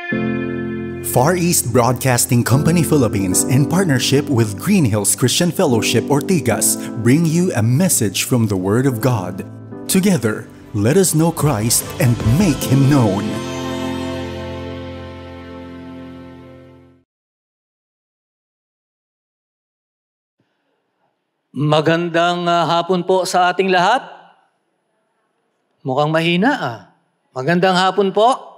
Far East Broadcasting Company Philippines, in partnership with Green Hills Christian Fellowship Ortigas, bring you a message from the Word of God. Together, let us know Christ and make Him known. Magandang hapon po sa ating lahat. Mukhang mahina Magandang hapon po.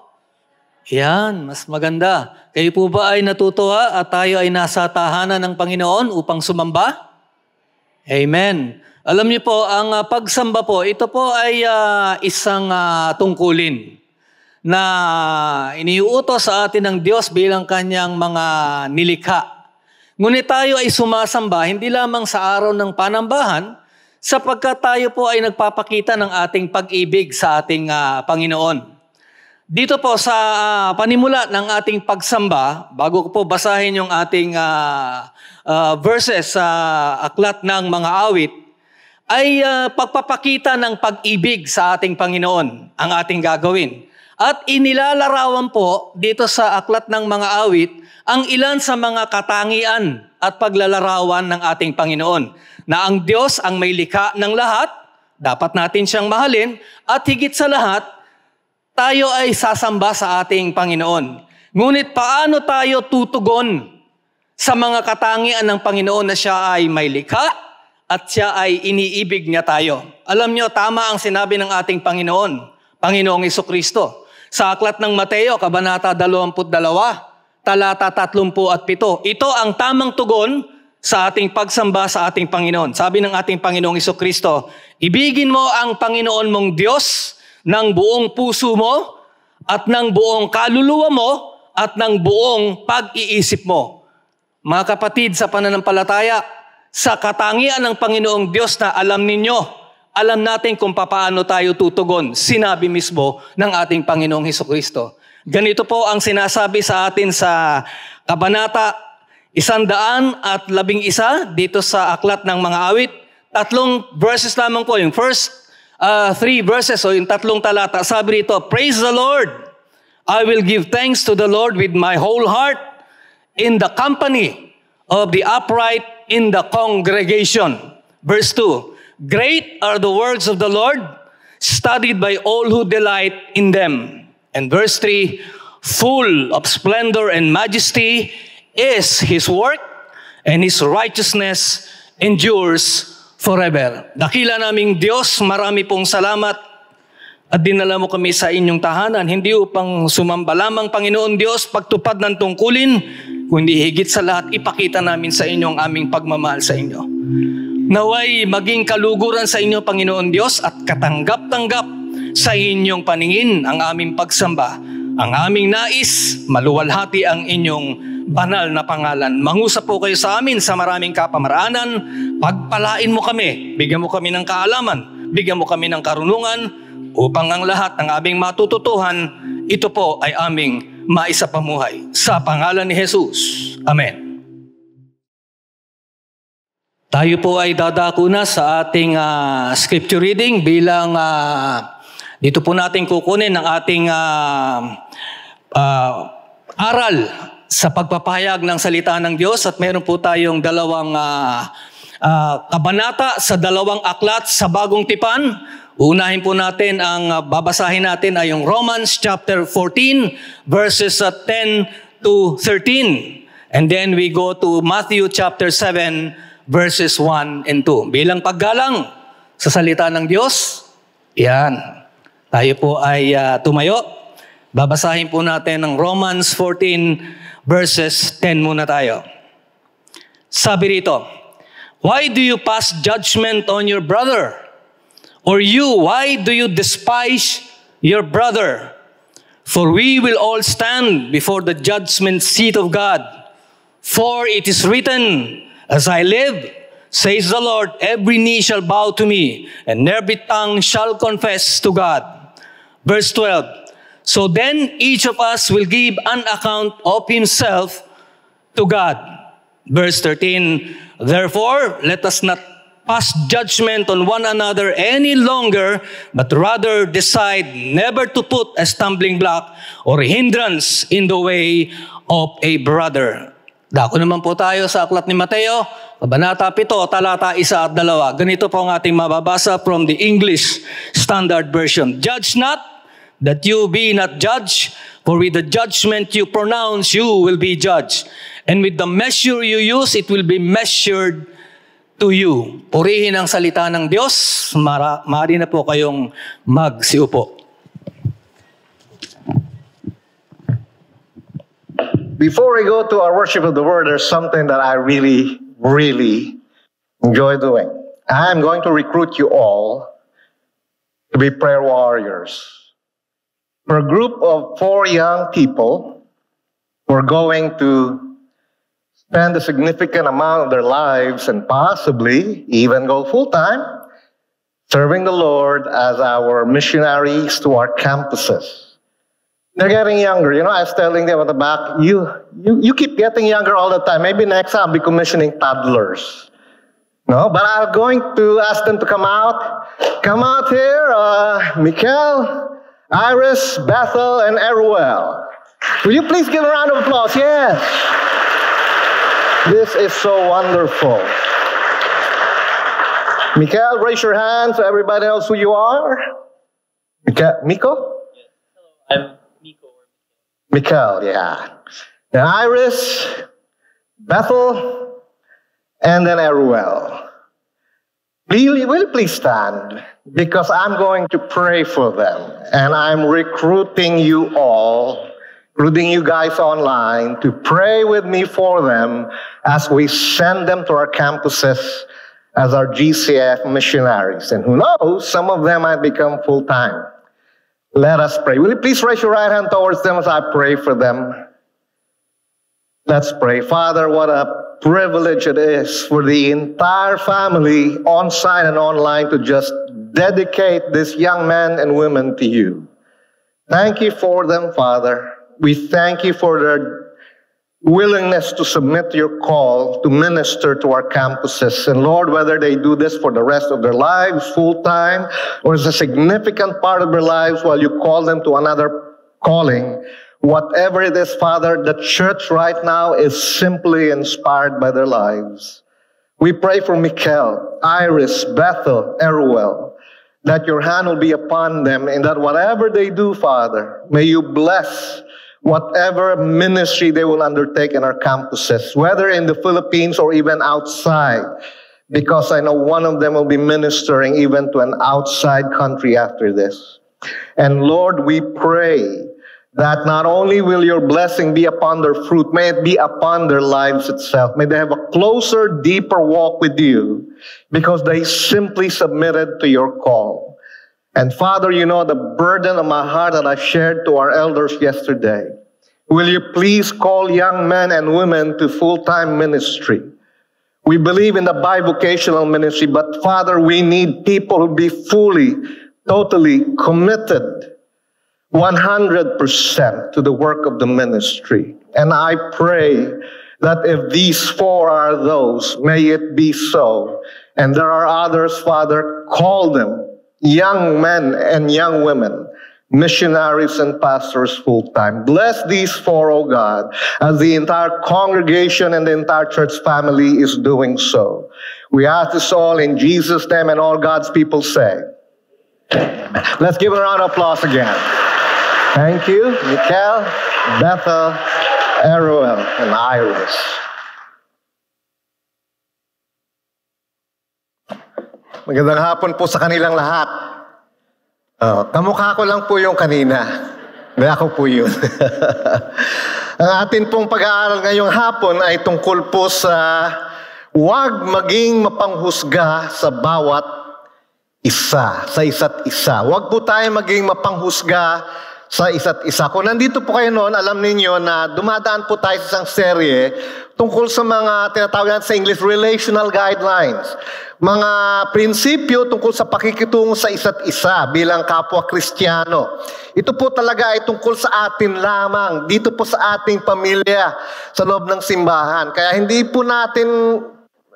Yan, mas maganda. Kayo po ba ay natutuwa at tayo ay nasa tahanan ng Panginoon upang sumamba? Amen. Alam niyo po, ang pagsamba po, ito po ay isang tungkulin na iniuutos sa atin ng Diyos bilang kanyang mga nilikha. Ngunit tayo ay sumasamba hindi lamang sa araw ng panambahan sapagkat tayo po ay nagpapakita ng ating pag-ibig sa ating Panginoon. Dito po sa panimula ng ating pagsamba, bago ko po basahin yung ating verses sa aklat ng mga awit, ay pagpapakita ng pag-ibig sa ating Panginoon ang ating gagawin. At inilalarawan po dito sa aklat ng mga awit ang ilan sa mga katangian at paglalarawan ng ating Panginoon. Na ang Diyos ang may likha ng lahat, dapat natin siyang mahalin, at higit sa lahat, tayo ay sasamba sa ating Panginoon. Ngunit paano tayo tutugon sa mga katangian ng Panginoon na siya ay may likha at siya ay iniibig niya tayo? Alam niyo, tama ang sinabi ng ating Panginoon, Panginoong Hesukristo. Sa aklat ng Mateo, Kabanata 22, talata 37. Ito ang tamang tugon sa ating pagsamba sa ating Panginoon. Sabi ng ating Panginoong Hesukristo, ibigin mo ang Panginoon mong Diyos ng buong puso mo, at ng buong kaluluwa mo, at ng buong pag-iisip mo. Mga kapatid sa pananampalataya, sa katangian ng Panginoong Diyos na alam ninyo, alam natin kung paano tayo tutugon, sinabi mismo ng ating Panginoong Hesukristo. Ganito po ang sinasabi sa atin sa Kabanata 111 dito sa aklat ng mga awit. 3 verses lamang po, yung first 3 verses, o yung 3 talata, sabi rito, praise the Lord. I will give thanks to the Lord with my whole heart in the company of the upright in the congregation. Verse 2, great are the works of the Lord, studied by all who delight in them. And verse 3, full of splendor and majesty is His work, and His righteousness endures forever. Dakila naming Diyos, marami pong salamat at dinala mo kami sa inyong tahanan, hindi upang sumamba lamang, Panginoon Diyos, pagtupad ng tungkulin, kundi higit sa lahat, ipakita namin sa inyo ang aming pagmamahal sa inyo. Naway maging kaluguran sa inyo, Panginoon Diyos, at katanggap-tanggap sa inyong paningin ang aming pagsamba. Ang aming nais, maluwalhati ang inyong banal na pangalan. Mangusap po kayo sa amin sa maraming kapamaraanan. Pagpalain mo kami, bigyan mo kami ng kaalaman, bigyan mo kami ng karunungan, upang ang lahat ng aming matututuhan, ito po ay aming maisapamuhay. Sa pangalan ni Jesus. Amen. Tayo po ay dadako na sa ating scripture reading bilang dito po natin kukunin ang ating aral sa pagpapahayag ng salita ng Diyos, at meron po tayong dalawang kabanata sa dalawang aklat sa Bagong Tipan. Unahin po natin ang babasahin natin ay yung Romans chapter 14 verses 10 to 13. And then we go to Matthew chapter 7 verses 1 and 2. Bilang paggalang sa salita ng Diyos, yan. Tayo po ay tumayo. Babasahin po natin ang Romans 14 verses 10 muna tayo. Sabi rito, why do you pass judgment on your brother? Or you, why do you despise your brother? For we will all stand before the judgment seat of God. For it is written, as I live, says the Lord, every knee shall bow to me, and every tongue shall confess to God. Verse 12, so then each of us will give an account of himself to God. Verse 13, therefore, let us not pass judgment on one another any longer, but rather decide never to put a stumbling block or hindrance in the way of a brother. Dako naman po tayo sa aklat ni Mateo, Kabanata 7, talata 1 at 2. Ganito po ang ating mababasa from the English Standard Version. Judge not, that you be not judged, for with the judgment you pronounce, you will be judged. And with the measure you use, it will be measured to you. Purihin ang salita ng Diyos. Maaari na po kayong magsiupo. Before we go to our worship of the Word, there's something that I really, really enjoy doing. I'm going to recruit you all to be prayer warriors. For a group of 4 young people, we're going to spend a significant amount of their lives and possibly even go full-time serving the Lord as our missionaries to our campuses. They're getting younger. You know, I was telling them at the back, you keep getting younger all the time. Maybe next time I'll be commissioning toddlers. No, but I'm going to ask them to come out. Come out here, Mikel, Iris, Bethel, and Eruel. Will you please give a round of applause? Yes. This is so wonderful. Mikel, raise your hand so everybody knows who you are. Miko? Yes. Hello, I'm Miko. Mikel, yeah. Then Iris, Bethel, and then Eruel. Will you please stand? Because I'm going to pray for them. And I'm recruiting you all, including you guys online, to pray with me for them as we send them to our campuses as our GCF missionaries. And who knows, some of them might become full-time. Let us pray. Will you please raise your right hand towards them as I pray for them? Let's pray. Father, what a privilege it is for the entire family, on-site and online, to just dedicate these young men and women to you. Thank you for them, Father. We thank you for their willingness to submit to your call to minister to our campuses. And Lord, whether they do this for the rest of their lives, full-time, or as a significant part of their lives while you call them to another calling, whatever it is, Father, the church right now is simply inspired by their lives. We pray for Mikel, Iris, Bethel, Eruel, that your hand will be upon them and that whatever they do, Father, may you bless whatever ministry they will undertake in our campuses, whether in the Philippines or even outside, because I know one of them will be ministering even to an outside country after this. And Lord, we pray that not only will your blessing be upon their fruit, may it be upon their lives itself. May they have a closer, deeper walk with you because they simply submitted to your call. And Father, you know the burden of my heart that I shared to our elders yesterday. Will you please call young men and women to full-time ministry? We believe in the bivocational ministry, but Father, we need people who be fully, totally committed 100% to the work of the ministry. And I pray that if these 4 are those, may it be so. And there are others, Father, call them young men and young women, missionaries and pastors full-time. Bless these 4, O God, as the entire congregation and the entire church family is doing so. We ask this all in Jesus' name, and all God's people say, amen. Let's give a round of applause again. Thank you, Mikel, Bethel, Eruel, and Iris. Magandang hapon po sa kanilang lahat. Kamukha ko lang po yung kanina. Hindi, ako po yun. Ang atin pong pag-aaral ngayong hapon ay tungkol po sa huwag maging mapanghusga sa bawat isa, sa isa't isa. Huwag po tayo maging mapanghusga sa isa't isa. Kung nandito po kayo noon, alam ninyo na dumadaan po tayo sa isang serye tungkol sa mga tinatawag natin sa English relational guidelines. Mga prinsipyo tungkol sa pakikitungo sa isa't isa bilang kapwa Kristiyano. Ito po talaga ay tungkol sa atin lamang, dito po sa ating pamilya, sa loob ng simbahan. Kaya hindi po natin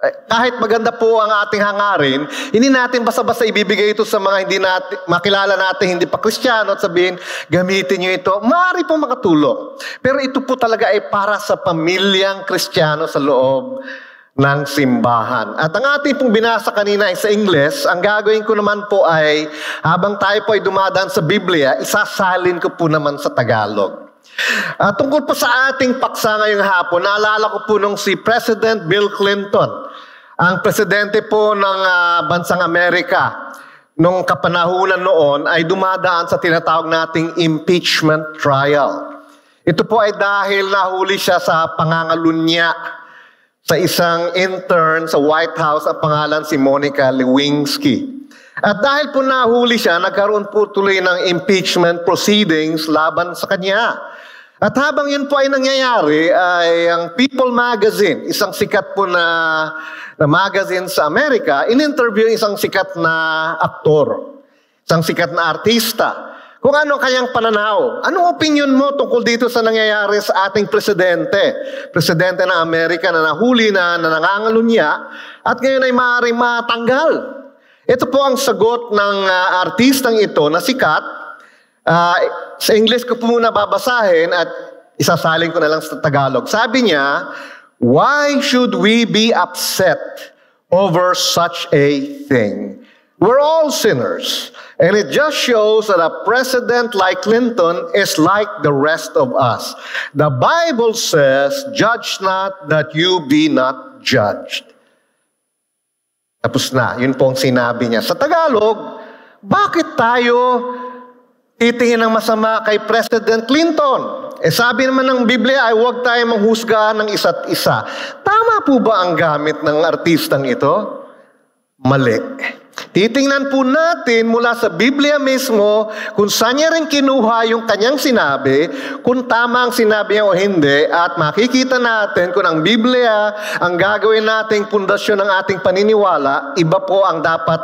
Kahit maganda po ang ating hangarin, hindi natin basta-basta ibibigay ito sa mga hindi natin, makilala natin, hindi pa Kristiyano at sabihin, gamitin nyo ito. Maaari po makatulong. Pero ito po talaga ay para sa pamilyang Kristiyano sa loob ng simbahan. At ang ating pong binasa kanina ay sa Ingles. Ang gagawin ko naman po ay, habang tayo po ay dumadaan sa Biblia, isasalin ko po naman sa Tagalog. Tungkol po sa ating paksa ngayong hapon, naalala ko po nung si President Bill Clinton, ang presidente po ng bansang Amerika, nung kapanahunan noon ay dumadaan sa tinatawag nating impeachment trial. Ito po ay dahil nahuli siya sa pangangalunya sa isang intern sa White House, ang pangalan si Monica Lewinsky. At dahil po nahuli siya, nagkaroon po tuloy ng impeachment proceedings laban sa kanya. At habang yun po ay nangyayari, ay ang People Magazine, isang sikat po na magazine sa Amerika, in-interview isang sikat na aktor, isang sikat na artista. Kung ano kayang pananaw, anong opinion mo tungkol dito sa nangyayari sa ating presidente? Presidente ng Amerika na nahuli na nangangalunya at ngayon ay maaaring matanggal. Ito po ang sagot ng artistang ito na sikat. Sa English ko po muna babasahin at isasalin ko na lang sa Tagalog. Sabi niya, why should we be upset over such a thing? We're all sinners, and it just shows that a president like Clinton is like the rest of us. The Bible says, judge not that you be not judged. Tapos na, yun po ang sinabi niya. Sa Tagalog, bakit tayo titingin ng masama kay President Clinton? Sabi naman ng Biblia ay huwag tayo manghusga ng isa't isa. Tama po ba ang gamit ng artistang ito? Mali. Titingnan po natin mula sa Biblia mismo kung saan niya rin kinuha yung kanyang sinabi, kung tama ang sinabi niya o hindi, at makikita natin kung ang Biblia ang gagawin nating pundasyon ng ating paniniwala, iba po ang dapat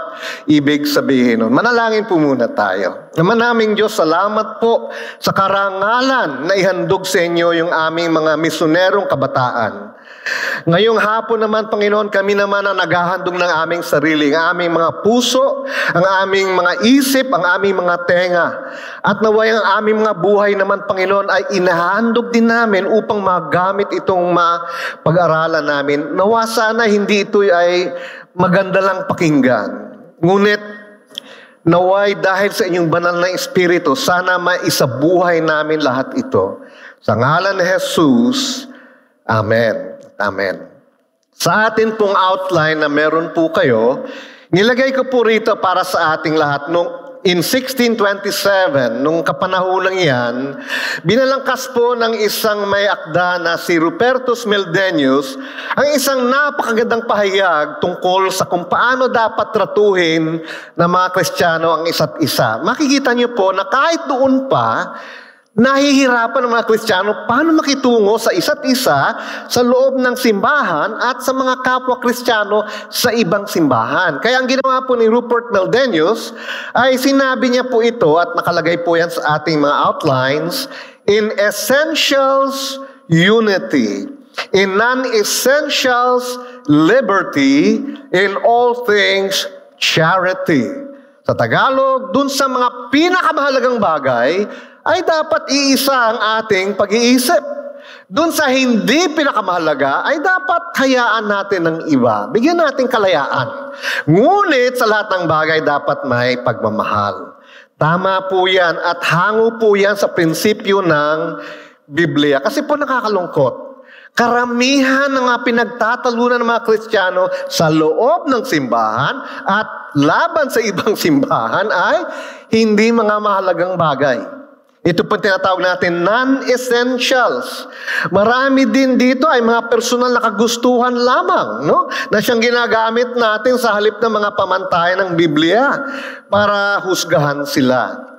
ibig sabihin nun. Manalangin po muna tayo. Naman naming Diyos, salamat po sa karangalan na ihandog sa inyo yung aming mga misionerong kabataan. Ngayong hapon naman, Panginoon, kami naman ang naghahandog ng aming sarili, ang aming mga puso, ang aming mga isip, ang aming mga tenga. At naway ang aming mga buhay naman, Panginoon, ay inahandog din namin upang magamit itong pag-aralan namin. Nawa sana hindi ito ay maganda lang pakinggan. Ngunit, naway dahil sa inyong banal na Espiritu, sana maisabuhay namin lahat ito. Sa ngalan ni Jesus, Amen. Amen. Sa atin pong outline na meron po kayo, nilagay ko po rito para sa ating lahat. In 1627, nung kapanahonang yan, binalangkas po ng isang may akda na si Rupertus Meldenius ang isang napakagandang pahayag tungkol sa kung paano dapat tratuhin ng mga Kristiyano ang isa't isa. Makikita niyo po na kahit doon pa, nahihirapan ng mga Kristiyano paano makitungo sa isa't isa sa loob ng simbahan at sa mga kapwa Kristiyano sa ibang simbahan. Kaya ang ginawa po ni Rupert Meldenius ay sinabi niya po ito at nakalagay po yan sa ating mga outlines, in essentials, unity. In non-essentials, liberty. In all things, charity. Sa Tagalog, dun sa mga pinakamahalagang bagay, ay dapat iisa ang ating pag-iisip. Doon sa hindi pinakamahalaga, ay dapat hayaan natin ng iba. Bigyan natin kalayaan. Ngunit sa lahat ng bagay, dapat may pagmamahal. Tama po yan at hango po yan sa prinsipyo ng Biblia. Kasi po nakakalungkot. Karamihan ng mga pinagtatalunan ng mga Kristiyano sa loob ng simbahan at laban sa ibang simbahan ay hindi mga mahalagang bagay. Ito po tinatawag natin non-essentials. Marami din dito ay mga personal na kagustuhan lamang, no? Na siyang ginagamit natin sa halip ng mga pamantayan ng Biblia para husgahan sila.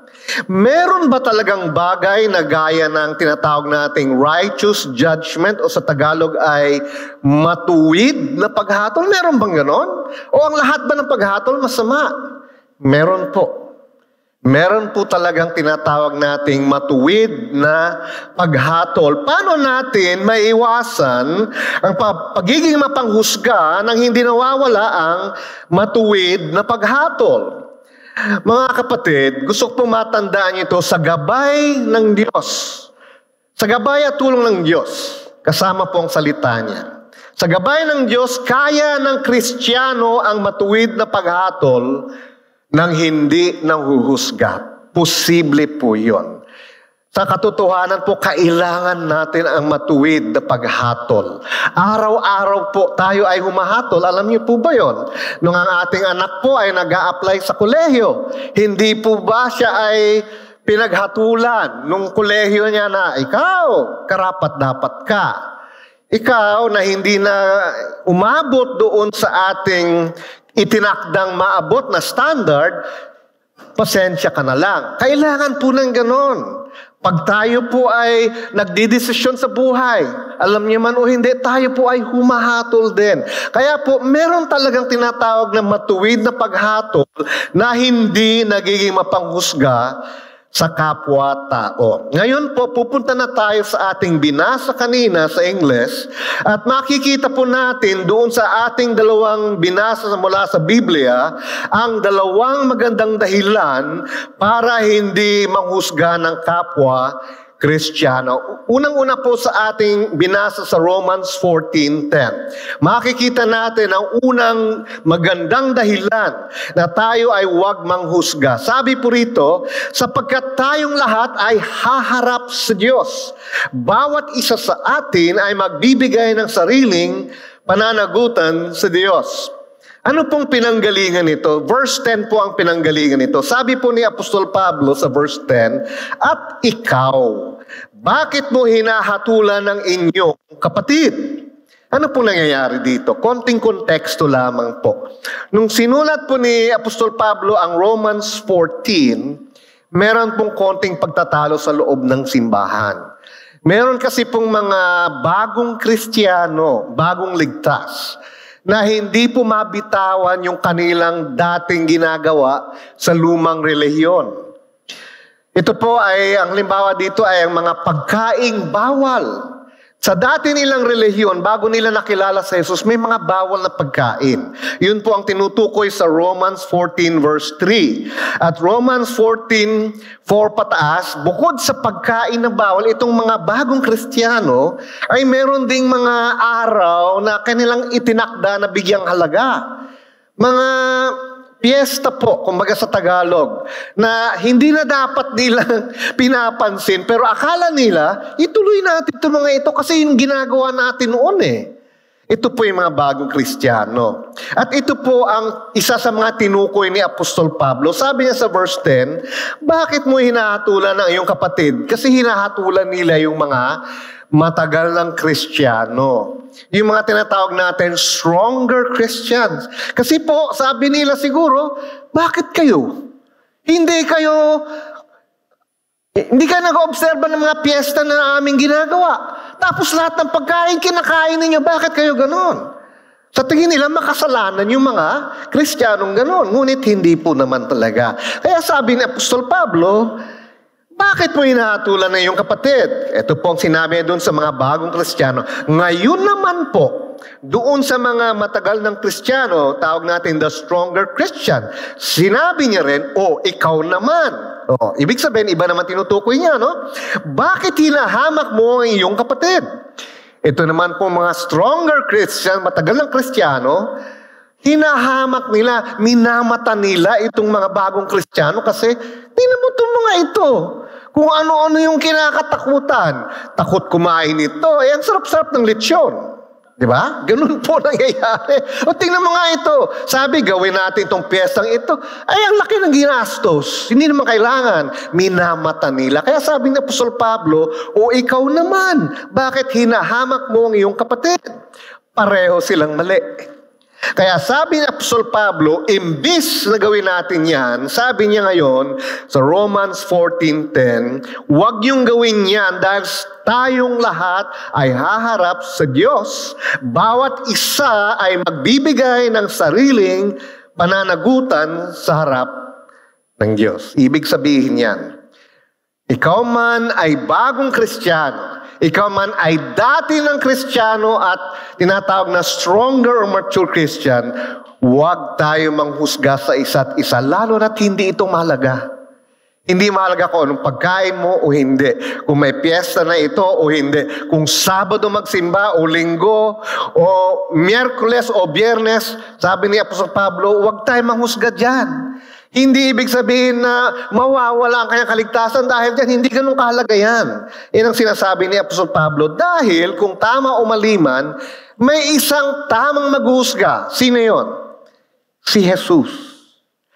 Meron ba talagang bagay na gaya ng tinatawag nating righteous judgment o sa Tagalog ay matuwid na paghatol? Meron bang ganon? O ang lahat ba ng paghatol masama? Meron po. Meron po talagang tinatawag nating matuwid na paghatol. Paano natin maiwasan ang pagiging mapanghusga nang hindi nawawala ang matuwid na paghatol? Mga kapatid, gusto ko matandaan ito sa gabay ng Diyos. Sa gabay at tulong ng Diyos, kasama po ang salita niya. Sa gabay ng Diyos, kaya ng Kristiyano ang matuwid na paghatol nang hindi nanghuhusga. Posible po yun. Sa katotohanan po, kailangan natin ang matuwid na paghatol. Araw-araw po tayo ay humahatol. Alam niyo po ba yun? Nung ang ating anak po ay nag-a-apply sa kolehiyo, hindi po ba siya ay pinaghatulan nung kolehiyo niya na, ikaw, karapat-dapat ka. Ikaw na hindi na umabot doon sa ating itinakdang maabot na standard, pasensya ka na lang. Kailangan po ng ganon. Pag tayo po ay nagdidesisyon sa buhay, alam niyo man o hindi, tayo po ay humahatol din. Kaya po, meron talagang tinatawag na matuwid na paghatol na hindi nagiging mapanghusga sa kapwa-tao. Ngayon po, pupunta na tayo sa ating binasa kanina sa English at makikita po natin doon sa ating dalawang binasa mula sa Biblia ang dalawang magandang dahilan para hindi manghusga ng kapwa Kristiyano. Unang-una po sa ating binasa sa Romans 14:10. Makikita natin ang unang magandang dahilan na tayo ay huwag manghusga. Sabi po rito, sapagkat tayong lahat ay haharap sa Diyos. Bawat isa sa atin ay magbibigay ng sariling pananagutan sa Diyos. Ano pong pinanggalingan nito? Verse 10 po ang pinanggalingan nito. Sabi po ni Apostol Pablo sa verse 10, at ikaw, bakit mo hinahatulan ng inyong kapatid? Ano po nangyayari dito? Konting konteksto lamang po. Nung sinulat po ni Apostol Pablo ang Romans 14, meron pong konting pagtatalo sa loob ng simbahan. Meron kasi pong mga bagong Kristiyano, bagong ligtas, na hindi po mabitawan yung kanilang dating ginagawa sa lumang relihiyon. Ito po ay, ang limbawa dito ay ang mga pagkaing bawal. Sa dati nilang relihiyon, bago nila nakilala sa Jesus, may mga bawal na pagkain. Yun po ang tinutukoy sa Romans 14 verse 3. At Romans 14:4 pataas, bukod sa pagkain na bawal, itong mga bagong Kristiyano ay meron ding mga araw na kanilang itinakda na bigyang halaga. Mga piyesta po, kumbaga sa Tagalog, na hindi na dapat nilang pinapansin, pero akala nila, ituloy natin itong mga ito kasi yung ginagawa natin noon eh. Ito po yung mga bagong Kristiyano. At ito po ang isa sa mga tinukoy ni Apostol Pablo. Sabi niya sa verse 10, bakit mo hinahatulan ng iyong kapatid? Kasi hinahatulan nila yung mga matagal ng Kristiyano. Yung mga tinatawag natin stronger Christians. Kasi po, sabi nila siguro, bakit kayo? Hindi ka nag-obserba ng mga piyesta na aming ginagawa. Tapos lahat ng pagkain, kinakain ninyo. Bakit kayo ganon? Sa tingin nila, makasalanan yung mga Kristiyanong ganon. Ngunit hindi po naman talaga. Kaya sabi ni Apostol Pablo, bakit mo hinahatulan na iyong kapatid? Ito po ang sinabi doon sa mga bagong Kristiyano. Ngayon naman po, doon sa mga matagal ng Kristiyano, tawag natin the stronger Christian, sinabi niya rin, ikaw naman. Ibig sabihin, iba naman tinutukoy niya, no? Bakit hinahamak mo ang iyong kapatid? Ito naman po mga stronger Christian, matagal ng Kristiyano, hinahamak nila, minamata nila itong mga bagong Kristiyano kasi tingnan mo itong mga ito. Kung ano-ano yung kinakatakutan. Takot kumain ito. Ang sarap-sarap ng lechon. Diba? Ganun po nangyayari. Tingnan mo nga ito. Sabi, gawin natin itong piyestang ito. Ay, ang laki ng ginastos. Hindi naman kailangan. Minamata nila. Kaya sabi ni Apostol Pablo, ikaw naman. Bakit hinahamak mo ang iyong kapatid? Pareho silang mali. Kaya sabi ni Apostol Pablo, imbis na gawin natin yan, sabi niya ngayon sa Romans 14:10, huwag niyong gawin yan dahil tayong lahat ay haharap sa Diyos. Bawat isa ay magbibigay ng sariling pananagutan sa harap ng Diyos. Ibig sabihin yan, ikaw man ay bagong Kristiyano, ikaw man ay dati ng Kristiyano at tinatawag na stronger or mature Christian, huwag tayo manghusga sa isa't isa, lalo na't hindi ito mahalaga. Hindi mahalaga kung anong pagkain mo o hindi, kung may piyesta na ito o hindi, kung Sabado magsimba o Linggo o Miyerkules o Biyernes, sabi ni Apostol Pablo, huwag tayo manghusga dyan. Hindi ibig sabihin na mawawala ang kanyang kaligtasan dahil dyan, hindi ganun kahalaga yan. Yan ang sinasabi ni Apostol Pablo, dahil kung tama o maliman, may isang tamang maghusga. Sino yon? Si Jesus.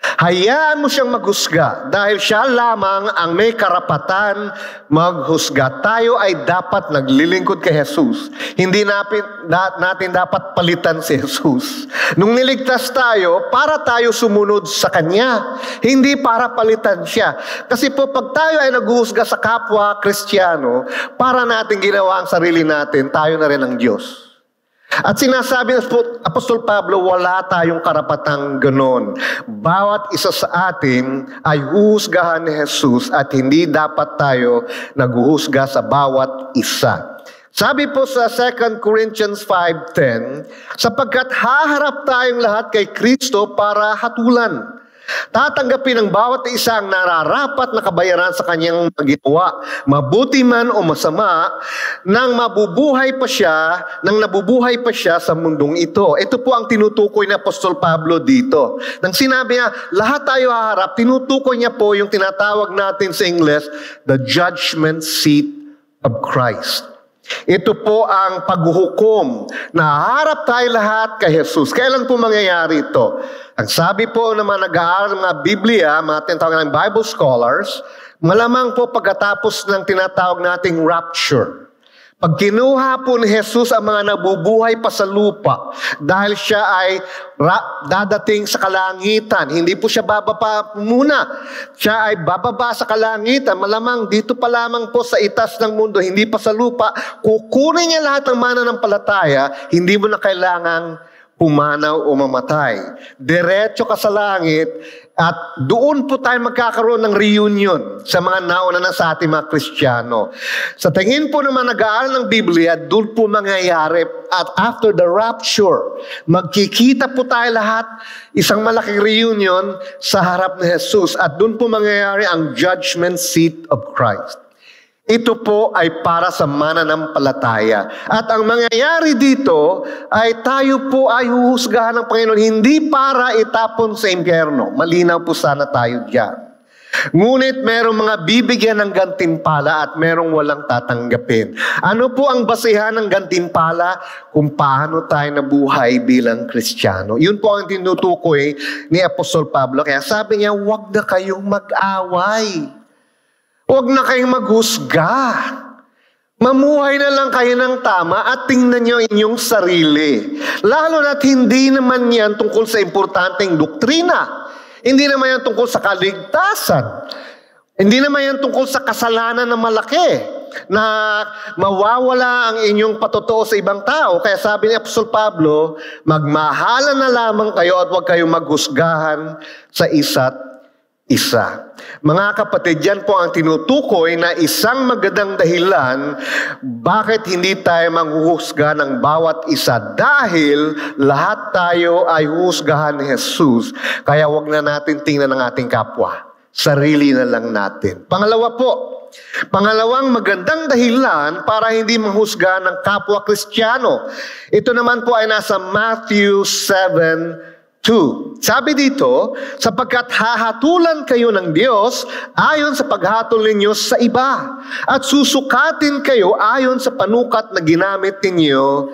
Hayaan mo siyang maghusga dahil siya lamang ang may karapatan maghusga. Tayo ay dapat naglilingkod kay Jesus. Hindi natin dapat palitan si Jesus. Nung niligtas tayo, para tayo sumunod sa Kanya. Hindi para palitan siya. Kasi po pag tayo ay naghuhusga sa kapwa Kristiyano, para natin ginawa ang sarili natin, tayo na rin ang Diyos. At sinasabi ng Apostol Pablo, wala tayong karapatang ganon. Bawat isa sa atin ay huhusgahan ni Jesus at hindi dapat tayo naghuhusga sa bawat isa. Sabi po sa 2 Corinthians 5:10, sapagkat haharap tayong lahat kay Kristo para hatulan. Tatanggapin ng bawat isa ang nararapat na kabayaran sa kanyang ginawa, mabuti man o masama, nang nabubuhay pa siya sa mundong ito. Ito po ang tinutukoy ni Apostol Pablo dito. Nang sinabi niya, lahat tayo haharap, tinutukoy niya po yung tinatawag natin sa English, the judgment seat of Christ. Ito po ang paghuhukom na haharap tayo lahat kay Jesus. Kailan po mangyayari ito? Ang sabi po ng mga nag-aaral ng mga Biblia, mga tinatawag ng Bible scholars, malamang po pagkatapos ng tinatawag nating rapture. Pag kinuha po ni Jesus ang mga nabubuhay pa sa lupa, dahil siya ay dadating sa kalangitan, hindi po siya bababa muna. Siya ay bababa sa kalangitan, malamang dito pa lamang po sa itas ng mundo, hindi pa sa lupa. Kukunin niya lahat ng mananampalataya, hindi mo na kailangang pumanaw o mamatay. Diretso ka sa langit at doon po tayo magkakaroon ng reunion sa mga nauna na sa ating mga Kristiyano. Sa tingin po naman nag-aaral ng Biblia, doon po mangyayari at after the rapture, magkikita po tayo lahat, isang malaking reunion sa harap ni Jesus at doon po mangyayari ang judgment seat of Christ. Ito po ay para sa mananampalataya. At ang mangyayari dito ay tayo po ay huhusgahan ng Panginoon, hindi para itapon sa impyerno. Malinaw po sana tayo diyan. Ngunit merong mga bibigyan ng gantimpala at merong walang tatanggapin. Ano po ang basehan ng gantimpala? Kung paano tayo nabuhay bilang Kristiyano. Yun po ang tinutukoy ni Apostol Pablo. Kaya sabi niya, huwag na kayong mag-away. Huwag na kayong maghusga. Mamuhay na lang kayo ng tama at tingnan nyo inyong sarili. Lalo na't hindi naman yan tungkol sa importanteng doktrina. Hindi naman yan tungkol sa kaligtasan. Hindi naman yan tungkol sa kasalanan na malaki na mawawala ang inyong patotoo sa ibang tao. Kaya sabi ni Apostol Pablo, magmahalan na lamang kayo at huwag kayong maghusgahan sa isa't isa. Mga kapatid, yan po ang tinutukoy na isang magandang dahilan bakit hindi tayo manghuhusga ng bawat isa dahil lahat tayo ay huhusgahan ni Jesus. Kaya wag na natin tingnan ang ating kapwa. Sarili na lang natin. Pangalawa po, pangalawang magandang dahilan para hindi manghusga ng kapwa Kristiyano. Ito naman po ay nasa Matthew 7:2. Sabi dito, sapagkat hahatulan kayo ng Diyos ayon sa paghatol ninyo sa iba at susukatin kayo ayon sa panukat na ginamit ninyo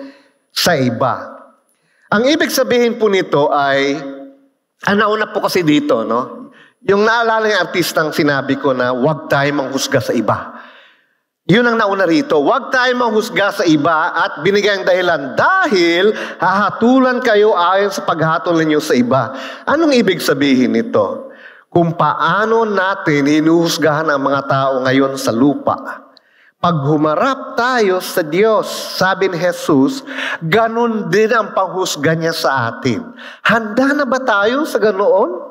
sa iba. Ang ibig sabihin po nito ay, nauna po kasi dito, no? Yung naalala ng artistang sinabi ko na huwag tayo manghusga sa iba. Yun ang nauna rito. Huwag tayo manghusga sa iba at binigay ang dahilan dahil hahatulan kayo ayon sa paghatol ninyo sa iba. Anong ibig sabihin nito? Kung paano natin hinuhusgahan ang mga tao ngayon sa lupa. Pag humarap tayo sa Diyos, sabi ni Jesus, ganun din ang panghusga niya sa atin. Handa na ba tayo sa ganoon?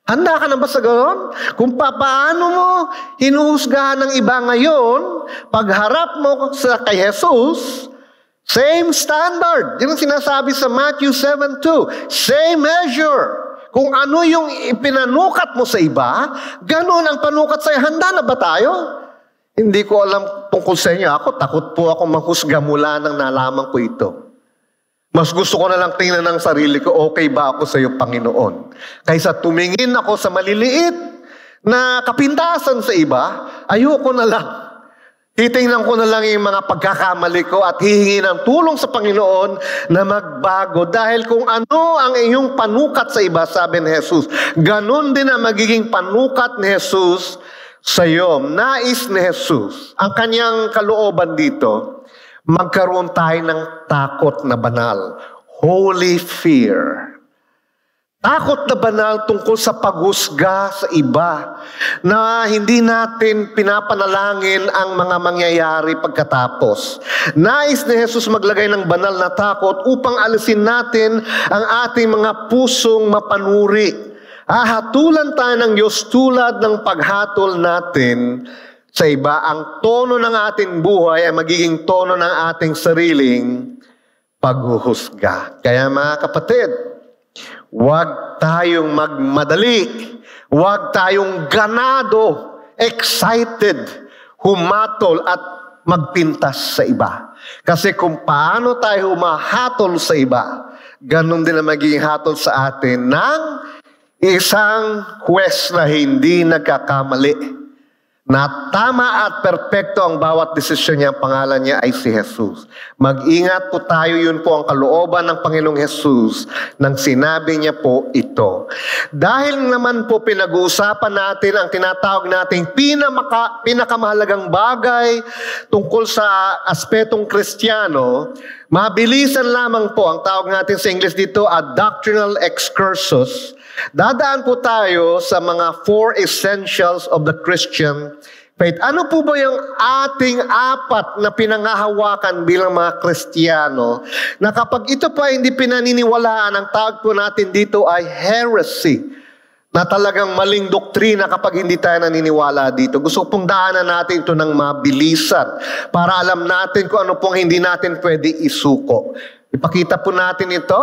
Handa ka na ba sa gano'n? Kung paano mo hinuhusgahan ng iba ngayon, pagharap mo sa kay Jesus, same standard. Yan ang sinasabi sa Matthew 7:2. Same measure. Kung ano yung ipinanukat mo sa iba, gano'n ang panukat sa'yo. Handa na ba tayo? Hindi ko alam tungkol sa inyo. Takot po ako manghusga mula nang nalaman ko ito. Mas gusto ko na lang tingnan ng sarili ko, okay ba ako sa iyo, Panginoon? Kaysa tumingin ako sa maliliit na kapintasan sa iba, ayoko na lang. Titingnan ko na lang yung mga pagkakamali ko at hihingi ng tulong sa Panginoon na magbago. Dahil kung ano ang iyong panukat sa iba, sabi ni Jesus, ganun din ang magiging panukat ni Jesus sa iyo. Nais ni Jesus, ang kanyang kalooban dito, magkaroon tayo ng takot na banal. Holy fear. Takot na banal tungkol sa paghusga sa iba na hindi natin pinapanalangin ang mga mangyayari pagkatapos. Nais ni Jesus maglagay ng banal na takot upang alisin natin ang ating mga pusong mapanuri. Hatulan tayo ng Diyos tulad ng paghatol natin sa iba. Ang tono ng ating buhay ay magiging tono ng ating sariling paghuhusga. Kaya mga kapatid, huwag tayong magmadali. Huwag tayong ganado, excited, humatol at magpintas sa iba. Kasi kung paano tayo humahatol sa iba, ganun din ang magiging hatol sa atin ng isang huwes na hindi nagkakamali. Na tama at perpekto ang bawat desisyon niya, ang pangalan niya ay si Jesus. Mag-ingat po tayo, yun po ang kalooban ng Panginoong Jesus nang sinabi niya po ito. Dahil naman po pinag-uusapan natin ang tinatawag nating pinakamahalagang bagay tungkol sa aspetong Kristiyano, mabilisan lamang po ang tawag natin sa English dito, a doctrinal excursus. Dadaan po tayo sa mga 4 essentials of the Christian faith. Ano po ba yung ating 4 na pinangahawakan bilang mga Kristiyano na kapag ito pa hindi pinaniniwalaan, ang tawag po natin dito ay heresy, na talagang maling doktrina kapag hindi tayo naniniwala dito. Gusto pong daanan natin ito ng mabilisan para alam natin kung ano pong hindi natin pwede isuko. Ipakita po natin ito.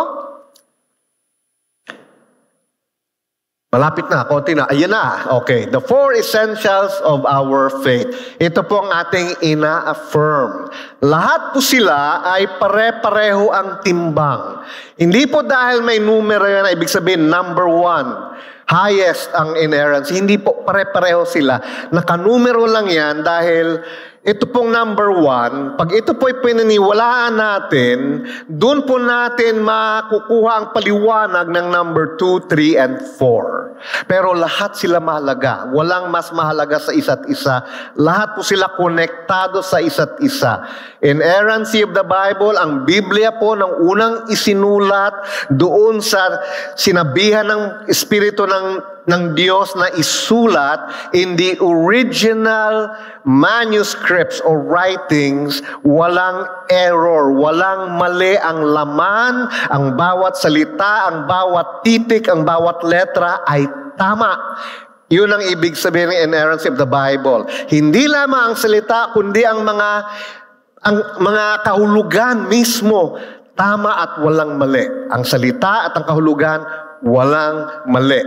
Malapit na, konti na. Ayan na. Okay. The 4 essentials of our faith. Ito po ang ating ina-affirm. Lahat po sila ay pare-pareho ang timbang. Hindi po dahil may numero yan, ibig sabihin number 1, highest ang inerrancy. Hindi po pare-pareho sila. Nakanumero lang yan dahil ito pong number 1, pag ito po'y pinaniwalaan natin, doon po natin makukuha ang paliwanag ng number 2, 3, and 4. Pero lahat sila mahalaga. Walang mas mahalaga sa isa't isa. Lahat po sila konektado sa isa't isa. Inerrancy of the Bible, ang Biblia po ng unang isinulat doon sa sinabihan ng Espiritu ng Diyos na isulat in the original manuscripts or writings, walang error, walang mali ang laman, ang bawat salita, ang bawat titik, ang bawat letra ay tama. Yun ang ibig sabihin ng inerrancy of the Bible. Hindi lamang ang salita, kundi ang mga kahulugan mismo, tama at walang mali. Ang salita at ang kahulugan, walang mali.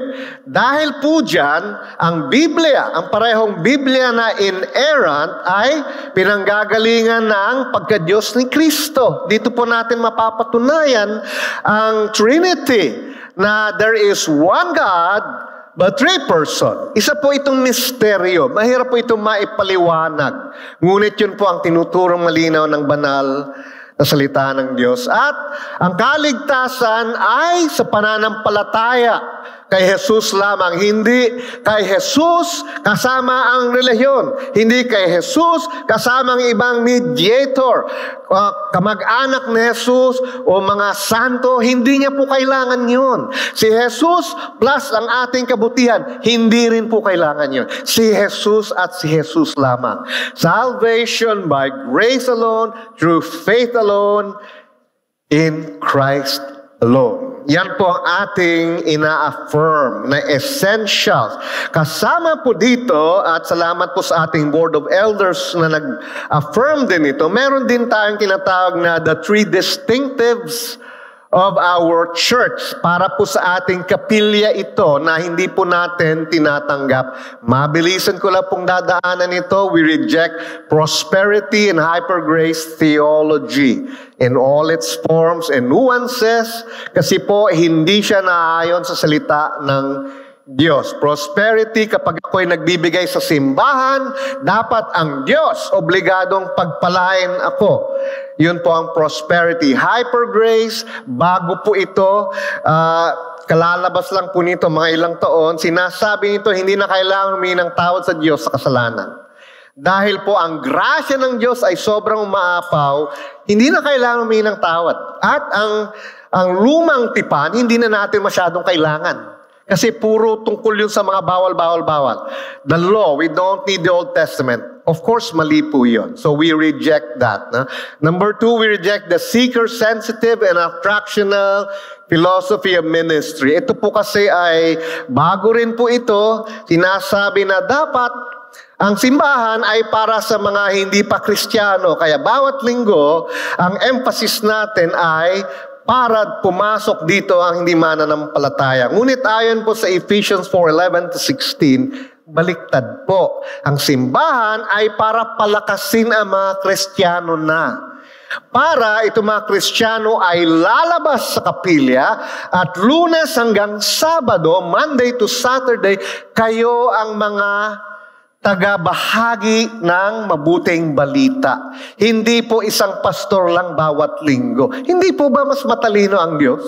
Dahil po dyan, ang Biblia, ang parehong Biblia na inerrant ay pinanggagalingan ng pagka-Diyos ni Kristo. Dito po natin mapapatunayan ang Trinity, na there is one God, but 3 person. Isa po itong misteryo. Mahirap po itong maipaliwanag. Ngunit yun po ang tinuturong malinaw ng banal na salita ng Diyos. At ang kaligtasan ay sa pananampalataya kay Jesus lamang. Hindi kay Jesus kasama ang relihiyon. Hindi kay Jesus kasama ang ibang mediator. Kamag-anak ni Jesus o mga santo, hindi niya po kailangan yun. Si Jesus plus ang ating kabutihan, hindi rin po kailangan yun. Si Jesus at si Jesus lamang. Salvation by grace alone, through faith alone, in Christ alone. Yan po ang ating ina-affirm na essentials. Kasama po dito, at salamat po sa ating Board of Elders na nag-affirm din ito, meron din tayong tinatawag na the 3 distinctives of our church. Para po sa ating kapilya ito na hindi po natin tinatanggap. Mabilisan ko lang pong dadaanan ito. We reject prosperity and hyper-grace theology in all its forms and nuances, kasi po hindi siya naayon sa salita ng Diyos. Prosperity, kapag ako'y nagbibigay sa simbahan, dapat ang Diyos obligadong pagpalain ako. Yun po ang prosperity. Hyper grace, bago po ito, kalalabas lang po nito mga ilang taon, sinasabi nito hindi na kailangan humingi ng tawad sa Diyos sa kasalanan. Dahil po ang grasya ng Diyos ay sobrang umaapaw, hindi na kailangan humingi ng tawad. At ang lumang tipan, hindi na natin masyadong kailangan. Kasi puro tungkol yun sa mga bawal. The law, we don't need the Old Testament. Of course, mali po yun. So we reject that. Number 2, we reject the seeker-sensitive and attractional philosophy of ministry. Ito po kasi ay, bago rin po ito, sinasabi na dapat ang simbahan ay para sa mga hindi pa Kristiyano. Kaya bawat linggo, ang emphasis natin ay para pumasok dito ang hindi mananampalataya. Ngunit ayon po sa Ephesians 4:11-16, baliktad po. Ang simbahan ay para palakasin ang mga Kristiyano na. Para ito mga Kristiyano ay lalabas sa kapilya at Lunes hanggang Sabado, Monday to Saturday, kayo ang mga tagabahagi ng mabuting balita. Hindi po isang pastor lang bawat linggo. Hindi po ba mas matalino ang Diyos?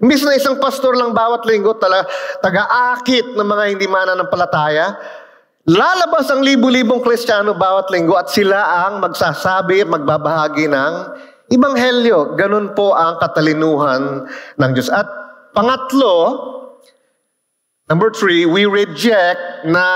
Imbis na isang pastor lang bawat linggo, taga-akit ng mga hindi mananampalataya, lalabas ang libu-libong Kristiyano bawat linggo at sila ang magsasabi at magbabahagi ng Ebanghelyo. Ganun po ang katalinuhan ng Diyos. At pangatlo, number 3, we reject na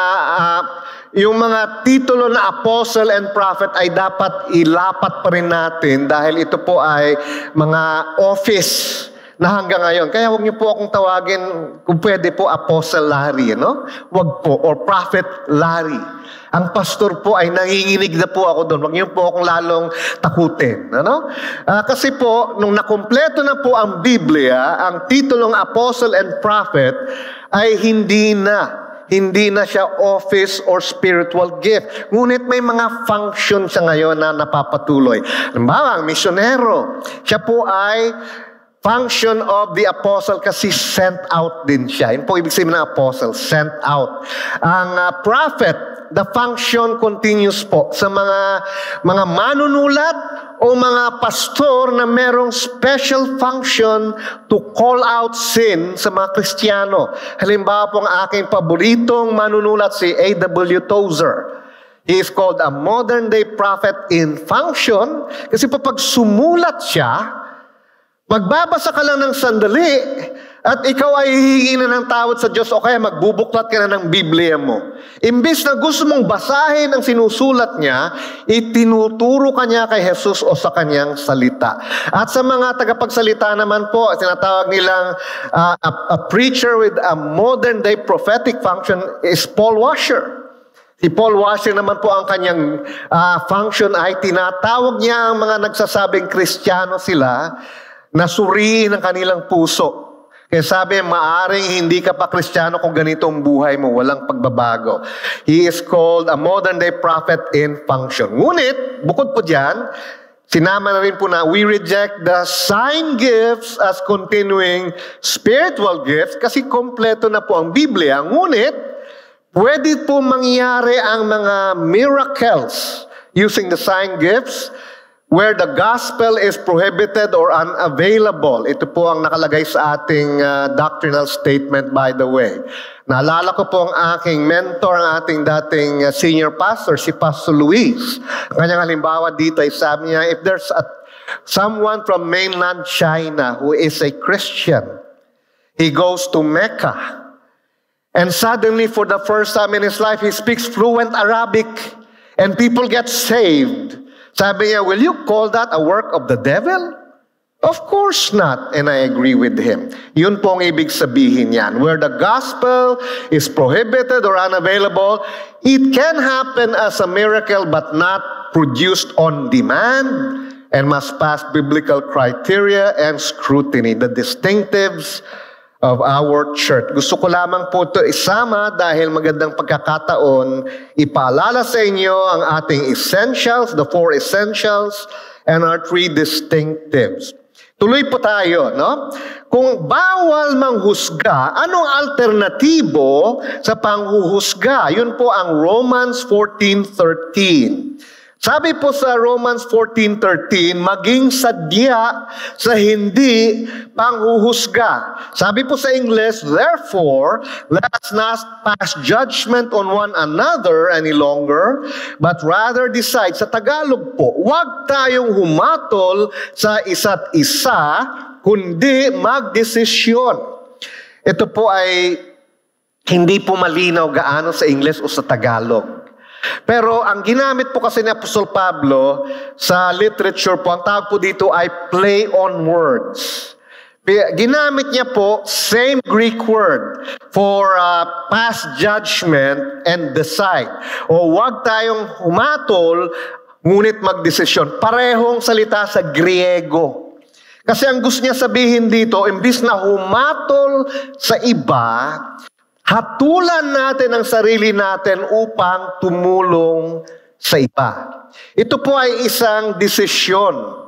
yung mga titulo na apostle and prophet ay dapat ilapat pa rin natin dahil ito po ay mga office na hanggang ngayon. Kaya huwag niyo po akong tawagin, kung pwede po, Apostle Larry, no? Huwag po, or Prophet Larry. Ang pastor po ay nanginginig na po ako doon. Huwag niyo po akong lalong takutin. Ano? Kasi po, nung nakumpleto na po ang Biblia, ang titulong Apostle and Prophet ay hindi na siya office or spiritual gift. Ngunit may mga function siya ngayon na napapatuloy. Halimbawa, ang misyonero, siya po ay function of the apostle kasi sent out din siya. Yun po ibig sabihin ng apostle, sent out. Ang prophet, the function continues po sa mga manunulat o mga pastor na merong special function to call out sin sa mga Kristiyano. Halimbawa po ang aking paboritong manunulat si A.W. Tozer. He is called a modern day prophet in function kasi pag sumulat siya, magbabasa ka lang ng sandali at ikaw ay hihingi na ng tawad sa Diyos o kaya magbubuklat ka na ng Biblia mo. Imbis na gusto mong basahin ang sinusulat niya, itinuturo ka niya kay Jesus o sa kanyang salita. At sa mga tagapagsalita naman po, tinatawag nilang a preacher with a modern day prophetic function is Paul Washer. Si Paul Washer naman po ang kanyang function ay tinatawag niya ang mga nagsasabing Kristiyano sila na suriin ang kanilang puso. Kaya sabi, maaring hindi ka pa Kristiyano kung ganito ang buhay mo, walang pagbabago. He is called a modern day prophet in function. Ngunit, bukod po dyan, sinama na rin po na we reject the sign gifts as continuing spiritual gifts kasi kompleto na po ang Biblia. Ngunit, pwede po mangyari ang mga miracles using the sign gifts where the gospel is prohibited or unavailable. Ito po ang nakalagay sa ating doctrinal statement, by the way. Naalala ko po ang aking mentor, ang ating dating senior pastor, si Pastor Luis. Kanyang halimbawa dito ay sabi niya, if there's someone from mainland China who is a Christian, he goes to Mecca, and suddenly for the first time in his life, he speaks fluent Arabic, and people get saved. Sabi niya, will you call that a work of the devil? Of course not, and I agree with him. Yun po ang ibig sabihin yan. Where the gospel is prohibited or unavailable, it can happen as a miracle but not produced on demand and must pass biblical criteria and scrutiny, the distinctives of our church. Gusto ko lamang po ito isama dahil magandang pagkakataon, ipaalala sa inyo ang ating essentials, the 4 essentials, and our 3 distinctives. Tuloy po tayo, no? Kung bawal manghusga, anong alternatibo sa panghuhusga? Yun po ang Romans 14:13. Sabi po sa Romans 14:13, maging sadya sa hindi panghuhusga. Sabi po sa English, therefore, let us not pass judgment on one another any longer, but rather decide. Sa Tagalog po, huwag tayong humatol sa isa't isa, kundi magdesisyon. Ito po ay hindi po malinaw gaano sa English o sa Tagalog. Pero ang ginamit po kasi ni Apostol Pablo sa literature po, ang tawag po dito ay play on words. Ginamit niya po same Greek word for pass judgment and decide. O huwag tayong humatol, ngunit magdesisyon. Parehong salita sa Griego. Kasi ang gusto niya sabihin dito, imbis na humatol sa iba, hatulan natin ang sarili natin upang tumulong sa iba. Ito po ay isang desisyon.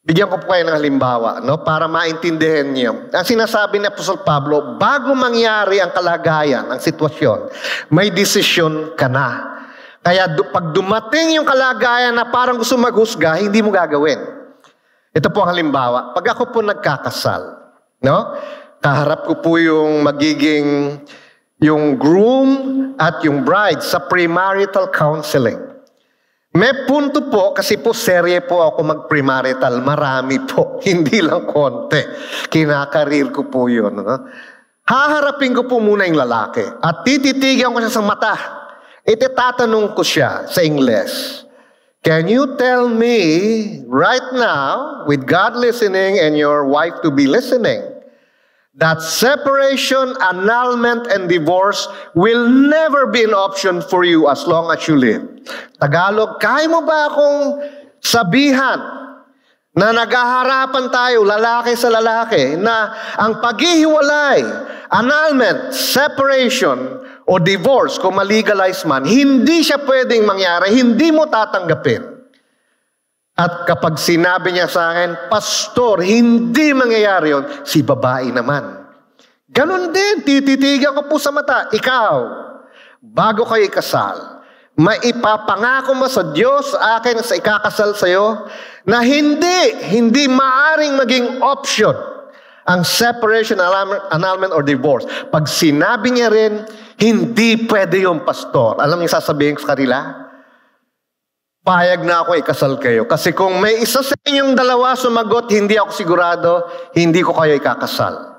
Bigyan ko po kayo ng halimbawa, no, para maintindihan niyo. Ang sinasabi ni Apostol Pablo, bago mangyari ang kalagayan, ang sitwasyon, may desisyon ka na. Kaya pag dumating yung kalagayan na parang gusto maghusga, hindi mo gagawin. Ito po ang halimbawa. Pag ako po nagkakasal, no? Kaharap ko po yung magiging yung groom at yung bride sa premarital counseling. May punto po, kasi po serye po ako mag-premarital. Marami po, hindi lang konti. Kinakarir ko po yun. No? Haharapin ko po muna yung lalaki at tititigan ko siya sa mata. Ititatanong ko siya sa English. Can you tell me right now, with God listening and your wife to be listening, that separation, annulment, and divorce will never be an option for you as long as you live? Tagalog, kaya mo ba akong sabihan na naghaharapan tayo, lalaki sa lalaki, na ang paghihiwalay, annulment, separation, o divorce, kung malegalize man, hindi siya pwedeng mangyari, hindi mo tatanggapin. At kapag sinabi niya sa akin, Pastor, hindi mangyayari yun, si babae naman. Ganon din, tititigan ko po sa mata, ikaw, bago kayo ikasal, maipapangako mo sa Diyos, sa akin, sa ikakasal sa'yo, na hindi maaring maging option ang separation, annulment, or divorce. Pag sinabi niya rin, hindi pwede yung pastor. Alam niyo sasabihin ko sa kanila? Payag na ako ikasal kayo. Kasi kung may isa sa inyong dalawa sumagot, hindi ako sigurado, hindi ko kayo ikakasal.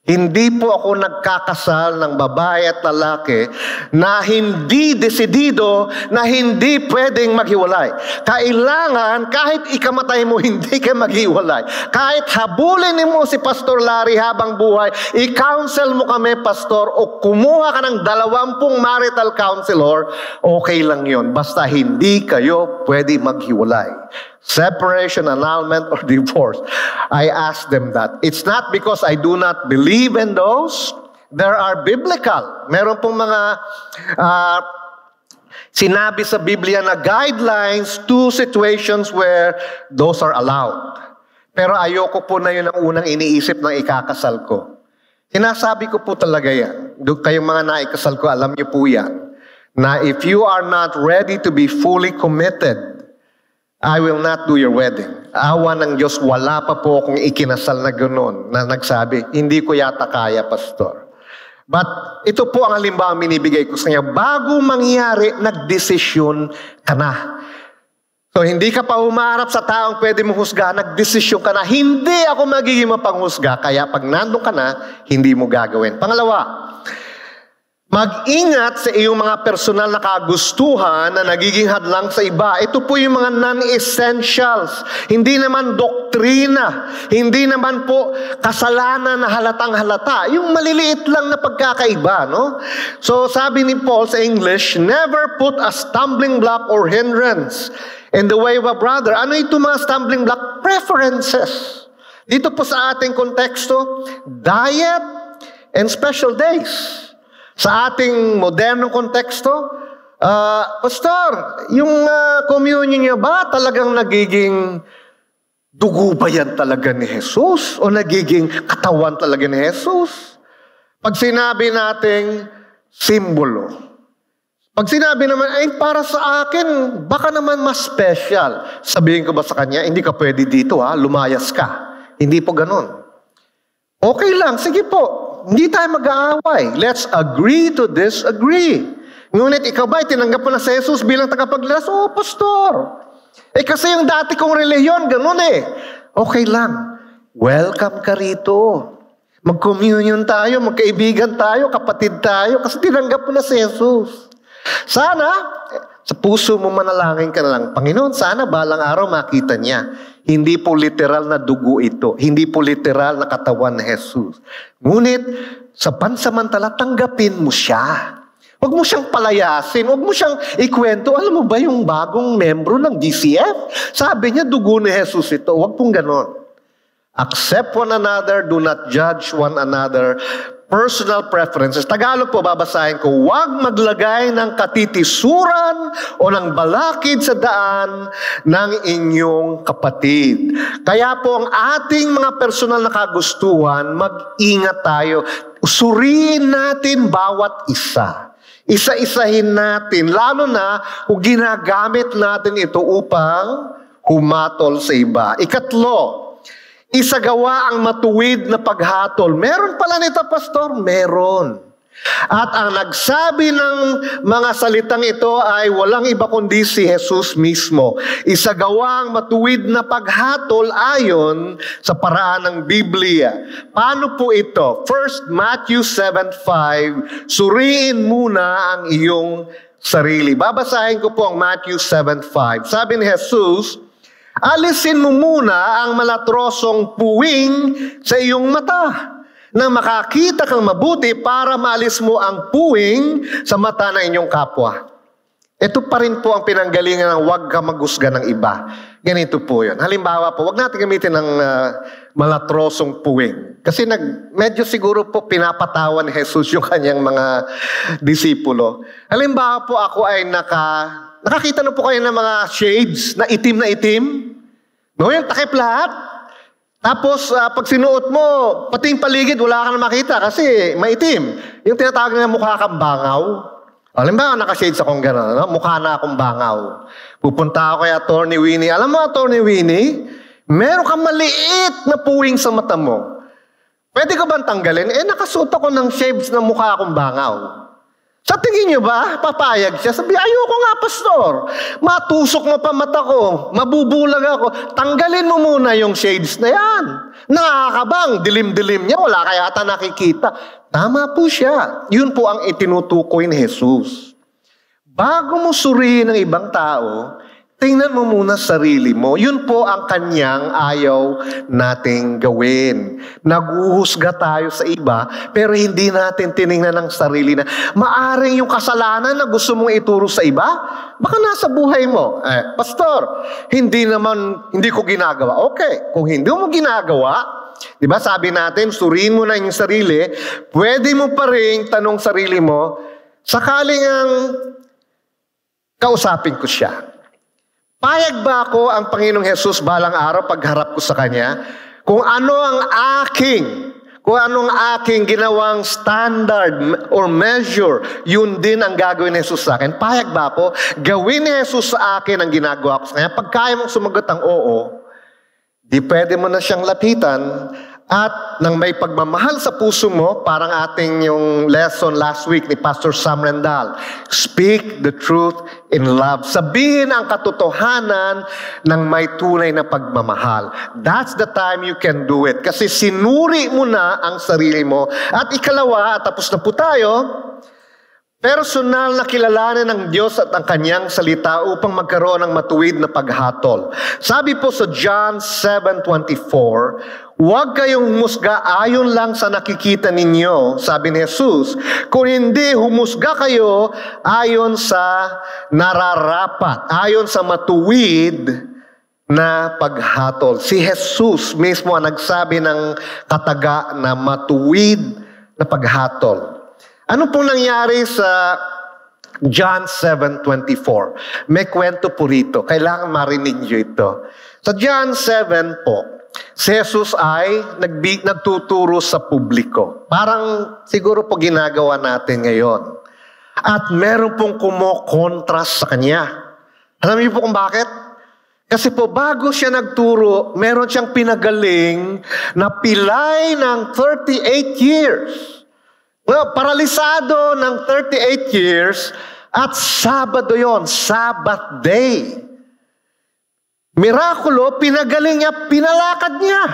Hindi po ako nagkakasal ng babae at lalaki na hindi desidido, na hindi pwedeng maghiwalay. Kailangan, kahit ikamatay mo, hindi ka maghiwalay. Kahit habulin mo si Pastor Larry habang buhay, i-counsel mo kami, Pastor, o kumuha ka ng 20 marital counselor, okay lang yon. Basta hindi kayo pwede maghiwalay. Separation, annulment, or divorce. I ask them that. It's not because I do not believe in those. There are biblical. Meron pong mga sinabi sa Biblia na guidelines to situations where those are allowed. Pero ayoko po na yun ang unang iniisip ng ikakasal ko. Sinasabi ko po talaga yan. Kayong mga naikasal ko, alam niyo po yan. Na if you are not ready to be fully committed, I will not do your wedding. Awa ng Diyos, wala pa po akong ikinasal na gano'n na nagsabi, hindi ko yata kaya, Pastor. But ito po ang halimbawa minibigay ko sa kanya. Bago mangyari, nagdesisyon ka na. So hindi ka pa humarap sa taong pwede mong husga, nagdesisyon ka na. Hindi ako magiging mapanghusga, kaya pag nandun ka na, hindi mo gagawin. Pangalawa, Mag-ingat sa iyong mga personal na kagustuhan na nagiging hadlang sa iba. Ito po yung mga non-essentials. Hindi naman doktrina. Hindi naman po kasalanan na halatang halata. Yung maliliit lang na pagkakaiba, no? So sabi ni Paul sa English, never put a stumbling block or hindrance in the way of a brother. Ano ito mga stumbling block? Preferences. Dito po sa ating konteksto, diet and special days. Sa ating modernong konteksto, Pastor, yung communion niya ba talagang nagiging dugo ba yan talaga ni Jesus? O nagiging katawan talaga ni Jesus? Pag sinabi nating simbolo, pag sinabi naman, ay para sa akin, baka naman mas special. Sabihin ko ba sa kanya, hindi ka pwede dito lumayas ka. Hindi po ganun. Okay lang, sige po. Hindi tayo mag-aaway. Let's agree to disagree. Ngunit ikaw ba, tinanggap mo na si Jesus bilang tagapagligtas? Oo, pastor. Kasi yung dati kong relihiyon, ganun Okay lang. Welcome ka rito. Mag-communion tayo, magkaibigan tayo, kapatid tayo, kasi tinanggap mo na si Jesus. Sana, sa puso mo manalangin ka na lang, Panginoon, sana balang araw makita niya. Hindi po literal na dugo ito. Hindi po literal na katawan ni Jesus. Ngunit, sa pansamantala, tanggapin mo siya. Huwag mo siyang palayasin. Huwag mo siyang ikwento. Alam mo ba yung bagong membro ng DCF? Sabi niya, dugo ni Jesus ito. Huwag pong ganon. Accept one another. Do not judge one another. Personal preferences. Tagalog po, babasahin ko, huwag maglagay ng katitisuran o ng balakid sa daan ng inyong kapatid. Kaya po ang ating mga personal na kagustuhan, mag-ingat tayo. Suriin natin bawat isa. Isa-isahin natin, lalo na kung ginagamit natin ito upang humatol sa iba. Ikatlo, isagawa ang matuwid na paghatol. Meron pala nito, pastor? Meron. At ang nagsabi ng mga salitang ito ay walang iba kundi si Jesus mismo. Isagawa ang matuwid na paghatol ayon sa paraan ng Biblia. Paano po ito? First, Matthew 7:5, suriin muna ang iyong sarili. Babasahin ko po ang Matthew 7:5. Sabi ni Jesus, alisin mo muna ang malatrosong puwing sa iyong mata nang makakita kang mabuti para maalis mo ang puwing sa mata ng inyong kapwa. Ito pa rin po ang pinanggalingan ng huwag ka maghusga ng iba. Ganito po yun. Halimbawa po, huwag natin gamitin ng malatrosong puwing. Kasi medyo siguro po pinapatawan ni Jesus yung kanyang mga disipulo. Halimbawa po ako ay nakakita na po kayo ng mga shades na itim. No, yung takip lahat. Tapos, pag sinuot mo, pati yung paligid, wala ka na makita kasi maitim. Yung tinatawag na mukha kang bangaw. Halimbawa, naka-shades akong gano'n, no? Mukha na akong bangaw. Pupunta ako kay Atty. Winnie. Alam mo, Atty. Winnie, meron kang maliit na puwing sa mata mo. Pwede ka bang tanggalin? Nakasuot ako ng shades na mukha akong bangaw. Sa tingin niyo ba, papayag siya? Sabi, ayoko nga, pastor. Matusok mo pa mata ko. Mabubulag ako. Tanggalin mo muna yung shades na yan. Nakakabang, dilim-dilim niya. Wala kaya ata nakikita. Tama po siya. Yun po ang itinutukoy ni Jesus. Bago mo suriin ng ibang tao, tingnan mo muna sarili mo. Yun po ang kanyang ayaw nating gawin. Naguhusga tayo sa iba, pero hindi natin tiningnan ang sarili na maaring yung kasalanan na gusto mong ituro sa iba, baka nasa buhay mo. Pastor, hindi ko ginagawa. Okay, kung hindi mo ginagawa, di ba sabi natin, suriin mo na yung sarili, pwede mo pa rin tanong sarili mo, sakaling ang kausapin ko siya. Payag ba ako ang Panginoong Jesus balang araw pagharap ko sa Kanya? Kung anong aking ginawang standard or measure, yun din ang gagawin ni Jesus sa akin. Payag ba ako? Gawin ni Jesus sa akin ang ginagawa ko sa Kanya. Pag kaya mong sumagot ang oo, di pwede mo na siyang lapitan. At nang may pagmamahal sa puso mo, parang ating yung lesson last week ni Pastor Sam Rendal, speak the truth in love. Sabihin ang katotohanan ng may tunay na pagmamahal. That's the time you can do it. Kasi sinuri mo na ang sarili mo. At ikalawa, tapos na po tayo, Personal na kilalanin ng Diyos at ang kanyang salita upang magkaroon ng matuwid na paghatol. Sabi po sa John 7:24, huwag kayong humusga ayon lang sa nakikita ninyo, sabi ni Jesus, kung hindi humusga kayo ayon sa nararapat, ayon sa matuwid na paghatol. Si Jesus mismo ang nagsabi ng kataga na matuwid na paghatol. Ano pong nangyari sa John 7:24? May kwento po rito. Kailangan marinig nyo ito. Sa John 7 po, si Jesus ay nagtuturo sa publiko. Parang siguro po ginagawa natin ngayon. At meron pong kumokontras sa kanya. Alam niyo po kung bakit? Kasi po bago siya nagturo, meron siyang pinagaling na pilay ng 38 years. Well, paralisado ng 38 years at Sabado yon, Sabbath day. Mirakulo, pinagaling niya, pinalakad niya.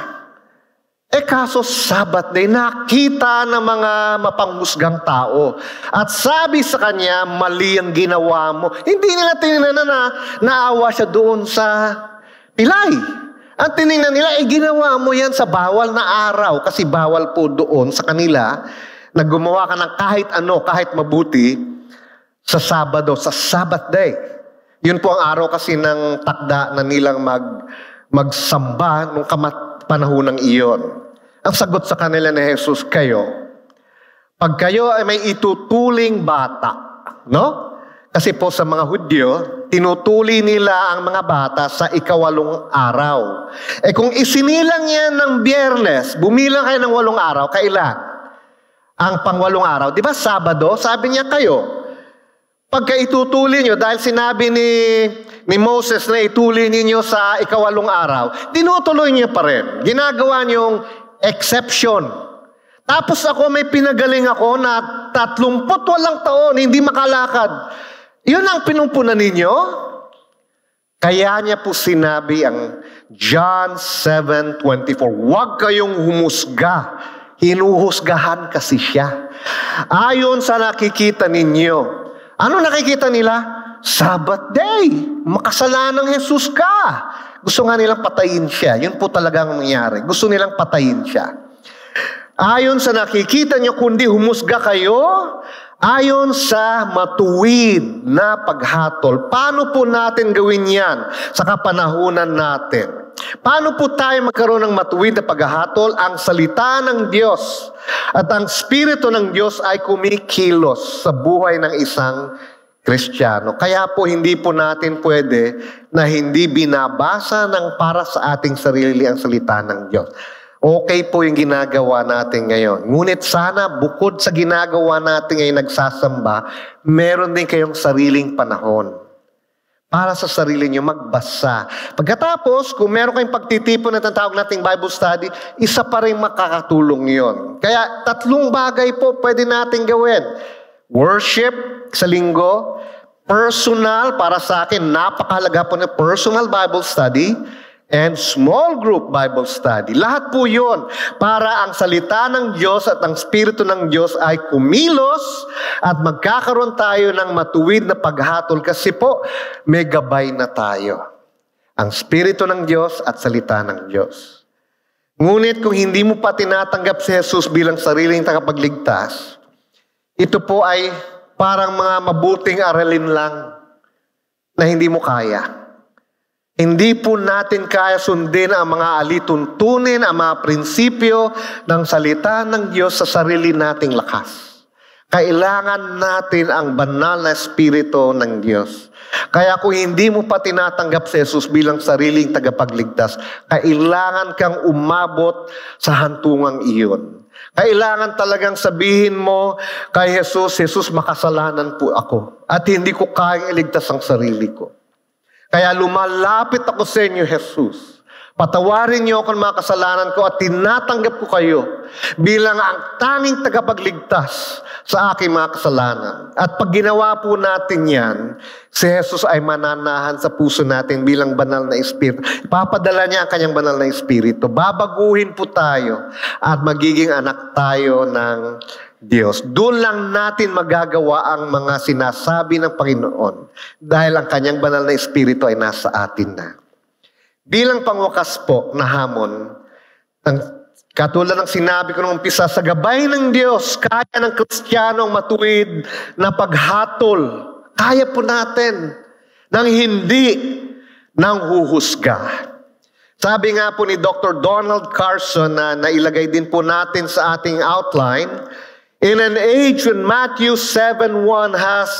Kaso Sabbath day, nakita ng mga mapanghusgang tao. At sabi sa kanya, mali ang ginawa mo. Hindi nila tinignan na naawa siya doon sa pilay. At tinignan nila, ginawa mo yan sa bawal na araw. Kasi bawal po doon sa kanila na gumawa ka ng kahit ano, kahit mabuti, sa Sabado, sa Sabbath day. Yun po ang araw kasi ng takda na nilang magsamba nung panahon ng iyon. Ang sagot sa kanila ni Jesus, pag kayo ay may itutuling bata, no? Kasi po sa mga Hudyo, tinutuli nila ang mga bata sa 8 araw. Kung isinilang yan ng Biyernes, bumilang kayo ng 8 araw, kailan? Ang pang-8 araw. Di ba Sabado? Sabi niya kayo, pagka itutuli nyo, dahil sinabi ni Moses na ituli ninyo sa 8 araw, tinutuloy niyo pa rin. Ginagawa niyong exception. Tapos ako may pinagaling ako na 38 taon, hindi makalakad. Yun ang pinumpunan ninyo? Kaya niya po sinabi ang John 7:24, huwag kayong humusga. Hinuhusgahan kasi siya. Ayon sa nakikita ninyo. Ano nakikita nila? Sabbath day. Makasalanang Jesus ka. Gusto nga nilang patayin siya. Yun po talagang nangyari. Gusto nilang patayin siya. Ayon sa nakikita nyo, kundi humusga kayo, ayon sa matuwid na paghatol. Paano po natin gawin yan sa kapanahunan natin? Paano po tayo magkaroon ng matuwid na paghahatol? Ang salita ng Diyos at ang Espiritu ng Diyos ay kumikilos sa buhay ng isang Kristiyano. Kaya po hindi po natin pwede na hindi binabasa ng para sa ating sarili ang salita ng Diyos. Okay po yung ginagawa natin ngayon. Ngunit sana bukod sa ginagawa natin ngayon nagsasamba, meron din kayong sariling panahon para sa sarili nyo magbasa. Pagkatapos, kung meron kayong pagtitipon na tawag nating Bible study, isa pa rin makakatulong yon. Kaya 3 bagay po pwede natin gawin. Worship sa linggo, personal, para sa akin, napakahalaga po na personal Bible study, and small group Bible study. Lahat po yun para ang salita ng Diyos at ang Espiritu ng Diyos ay kumilos at magkakaroon tayo ng matuwid na paghatol kasi po may gabay na tayo. Ang Espiritu ng Diyos at salita ng Diyos. Ngunit kung hindi mo pa tinatanggap si Jesus bilang sariling tagapagligtas, ito po ay parang mga mabuting aralin lang na hindi mo kaya. Hindi po natin kaya sundin ang mga alituntunin, ang mga prinsipyo ng salita ng Diyos sa sarili nating lakas. Kailangan natin ang banal na Espiritu ng Diyos. Kaya kung hindi mo pa tinatanggap si Jesus bilang sariling tagapagligtas, kailangan kang umabot sa hantungang iyon. Kailangan talagang sabihin mo kay Jesus, Jesus, makasalanan po ako at hindi ko kayang iligtas ang sarili ko. Kaya lumalapit ako sa inyo, Jesus. Patawarin niyo ako ng mga kasalanan ko at tinatanggap ko kayo bilang ang tanging tagapagligtas sa aking mga kasalanan. At pag ginawa po natin yan, si Jesus ay mananahan sa puso natin bilang banal na Espiritu. Ipapadala niya ang kanyang banal na Espiritu. Babaguhin po tayo at magiging anak tayo ng Diyos. Doon lang natin magagawa ang mga sinasabi ng Panginoon dahil ang kanyang banal na Espiritu ay nasa atin na. Bilang pangwakas po na hamon, katulad ng sinabi ko nung umpisa, sa gabay ng Diyos, kaya ng Kristiyanong matuwid na paghatol. Kaya po natin nang hindi nang huhusga. Sabi nga po ni Dr. Donald Carson na nailagay din po natin sa ating outline, in an age when Matthew 7:1 has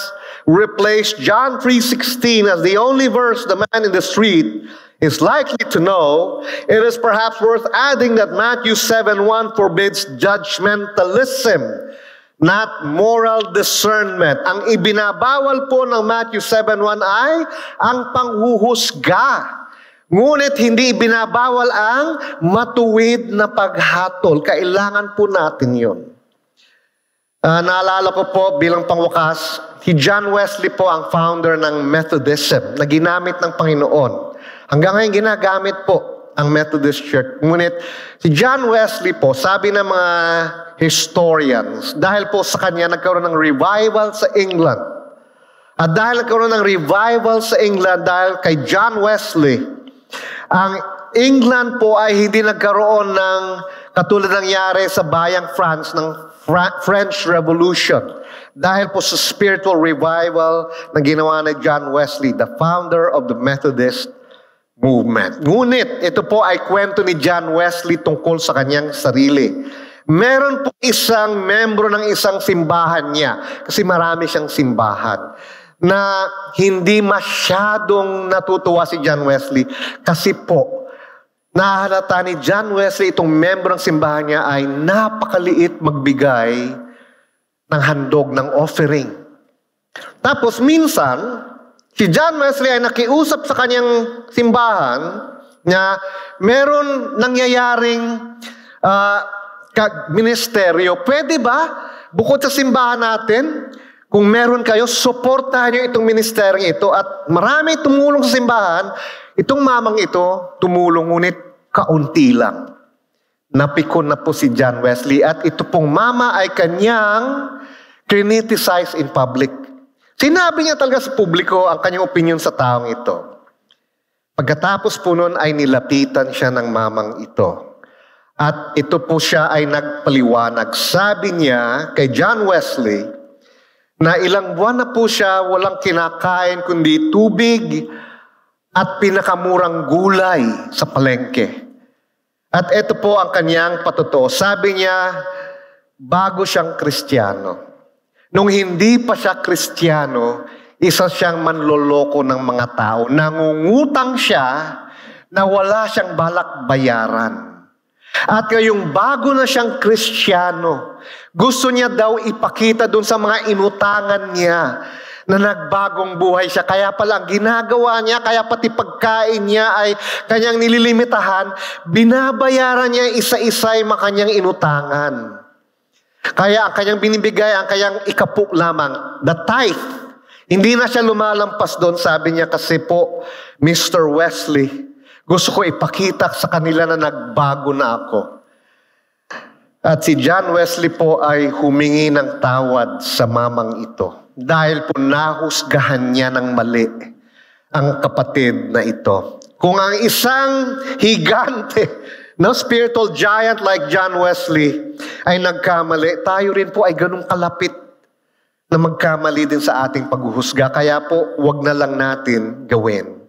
replaced John 3:16 as the only verse the man in the street is likely to know, it is perhaps worth adding that Matthew 7:1 forbids judgmentalism, not moral discernment. Ang ibinabawal po ng Matthew 7:1 ay ang panghuhusga. Ngunit hindi ibinabawal ang matuwid na paghatol. Kailangan po natin yun. Naalala ko po bilang pangwakas, si John Wesley po ang founder ng Methodism na ginamit ng Panginoon. Hanggang ngayon ginagamit po ang Methodist Church. Ngunit si John Wesley po, sabi ng mga historians, dahil po sa kanya nagkaroon ng revival sa England. At dahil nagkaroon ng revival sa England dahil kay John Wesley, ang England po ay hindi nagkaroon ng katulad nangyari sa bayang France ng French Revolution. Dahil po sa spiritual revival na ginawa ni John Wesley, the founder of the Methodist movement. Ngunit, ito po ay kwento ni John Wesley tungkol sa kanyang sarili. Meron po isang membro ng isang simbahan niya, kasi marami siyang simbahan, na hindi masyadong natutuwa si John Wesley kasi po nahalata ni John Wesley itong membro ng simbahan niya ay napakaliit magbigay ng handog ng offering. Tapos minsan, si John Wesley ay nakiusap sa kanyang simbahan na meron nangyayaring ministeryo. Pwede ba, bukod sa simbahan natin, kung meron kayo, suportahan nyo itong ministeryo ito at marami tumulong sa simbahan, itong mamang ito, tumulong ngunit kaunti lang. Napikon na po si John Wesley at ito pong mama ay kanyang criticize in public. Sinabi niya talaga sa publiko ang kanyang opinion sa taong ito. Pagkatapos po nun ay nilapitan siya ng mamang ito. At ito po siya ay nagpaliwanag. Sabi niya kay John Wesley, na ilang buwan na po siya walang kinakain kundi tubig at pinakamurang gulay sa palengke. At ito po ang kanyang patotoo. Sabi niya, bago siyang Kristiyano. Nung hindi pa siya Kristiyano, isa siyang manloloko ng mga tao. Nangungutang siya na wala siyang balak bayaran. At ngayong bago na siyang Kristiyano, gusto niya daw ipakita dun sa mga inutangan niya na nagbagong buhay siya. Kaya pala ang ginagawa niya, kaya pati pagkain niya ay kanyang nililimitahan, binabayaran niya isa-isa yung mga kanyang inutangan. Kaya ang kanyang binibigay, ang kanyang ikapuk lamang, the tithe. Hindi na siya lumalampas doon, sabi niya kasi po, Mr. Wesley, gusto ko ipakita sa kanila na nagbago na ako. At si John Wesley po ay humingi ng tawad sa mamang ito. Dahil po nahusgahan niya ng mali ang kapatid na ito. Kung ang isang higante, no, spiritual giant like John Wesley ay nagkamali, tayo rin po ay ganun kalapit na magkamali din sa ating paghuhusga. Kaya po, wag na lang natin gawin.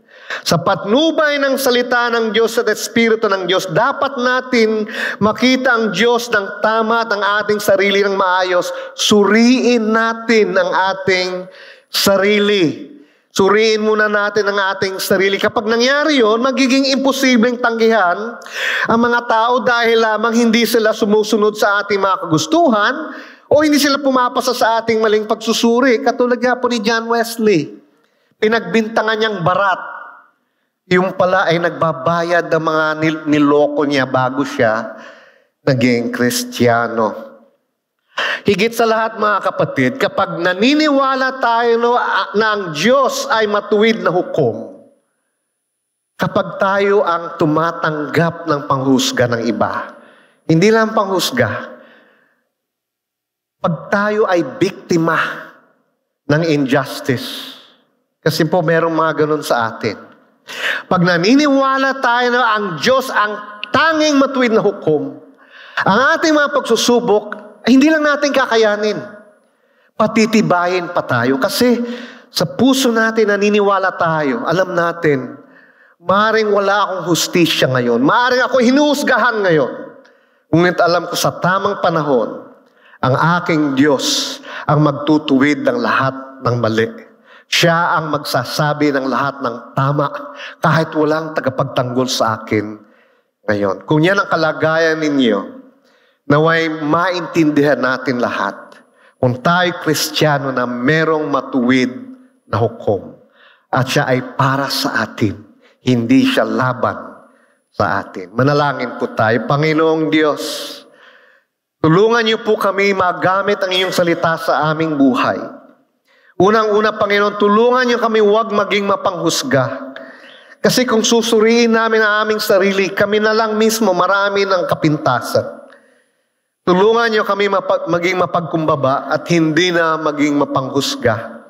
Sa patnubay ng salita ng Diyos at Espiritu ng Diyos, dapat natin makita ang Diyos ng tama at ang ating sarili ng maayos. Suriin natin ang ating sarili. Suriin muna natin ang ating sarili. Kapag nangyari yun, magiging imposibleng tanggihan ang mga tao dahil lamang hindi sila sumusunod sa ating mga kagustuhan o hindi sila pumapasa sa ating maling pagsusuri. Katulad nga po ni John Wesley. Pinagbintangan niyang barat. Yung pala ay nagbabayad ng mga niloko niya bago siya naging Kristiyano. Higit sa lahat mga kapatid, kapag naniniwala tayo na ang Diyos ay matuwid na hukom, kapag tayo ang tumatanggap ng panghusga ng iba, hindi lang panghusga, pag tayo ay biktima ng injustice. Kasi po merong mga ganun sa atin. Pag naniniwala tayo na ang Diyos ang tanging matuwid na hukom, ang ating mga pagsusubok, hindi lang natin kakayanin. Patitibayin pa tayo. Kasi sa puso natin naniniwala tayo, alam natin, maaaring wala akong hustisya ngayon. Maaaring ako hinuhusgahan ngayon. Ngunit alam ko sa tamang panahon, ang aking Diyos ang magtutuwid ng lahat ng mali. Siya ang magsasabi ng lahat ng tama kahit walang tagapagtanggol sa akin ngayon. Kung yan ang kalagayan ninyo, naway maintindihan natin lahat. Kung tayo Kristiyano na merong matuwid na hukom at siya ay para sa atin, hindi siya laban sa atin. Manalangin po tayo. Panginoong Diyos, tulungan niyo po kami magamit ang iyong salita sa aming buhay. Unang-una, Panginoon, tulungan niyo kami huwag maging mapanghusga. Kasi kung susuriin namin ang aming sarili, kami na lang mismo marami ng kapintasan. Tulungan niyo kami maging mapagkumbaba at hindi na maging mapanghusga.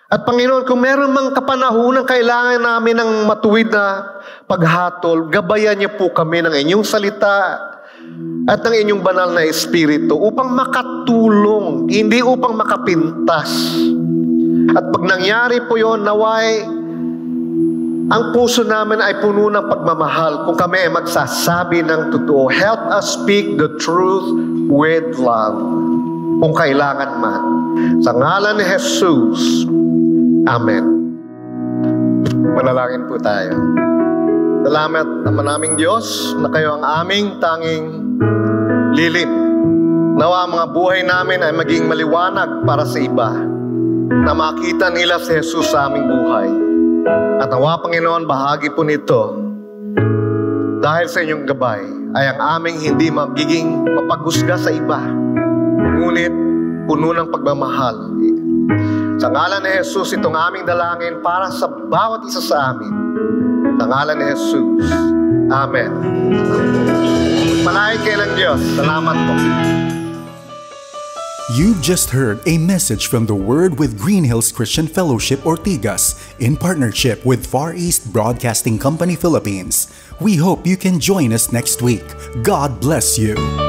At Panginoon, kung meron mang kapanahunan kailangan namin ng matuwid na paghatol, gabayan niyo po kami ng inyong salita at ng inyong banal na Espiritu upang makatulong, hindi upang makapintas. At pag nangyari po yun, naway, ang puso namin ay puno ng pagmamahal kung kami ay magsasabi ng totoo. Help us speak the truth with love. Kung kailangan man. Sa ngalan ni Jesus. Amen. Manalangin po tayo. Salamat naman naming Diyos na kayo ang aming tanging lilim. Nawa ang mga buhay namin ay maging maliwanag para sa iba. Na makita nila si Jesus sa aming buhay. At nawa, Panginoon, bahagi po nito dahil sa inyong gabay ay ang aming hindi magiging mapaghusga sa iba, ngunit puno ng pagmamahal. Sa ngalan ni Jesus, itong aming dalangin para sa bawat isa sa amin. Sa ngalan ni Jesus. Amen. Palain kayo ng Diyos. Salamat po. You've just heard a message from the Word with Green Hills Christian Fellowship Ortigas in partnership with Far East Broadcasting Company Philippines. We hope you can join us next week. God bless you.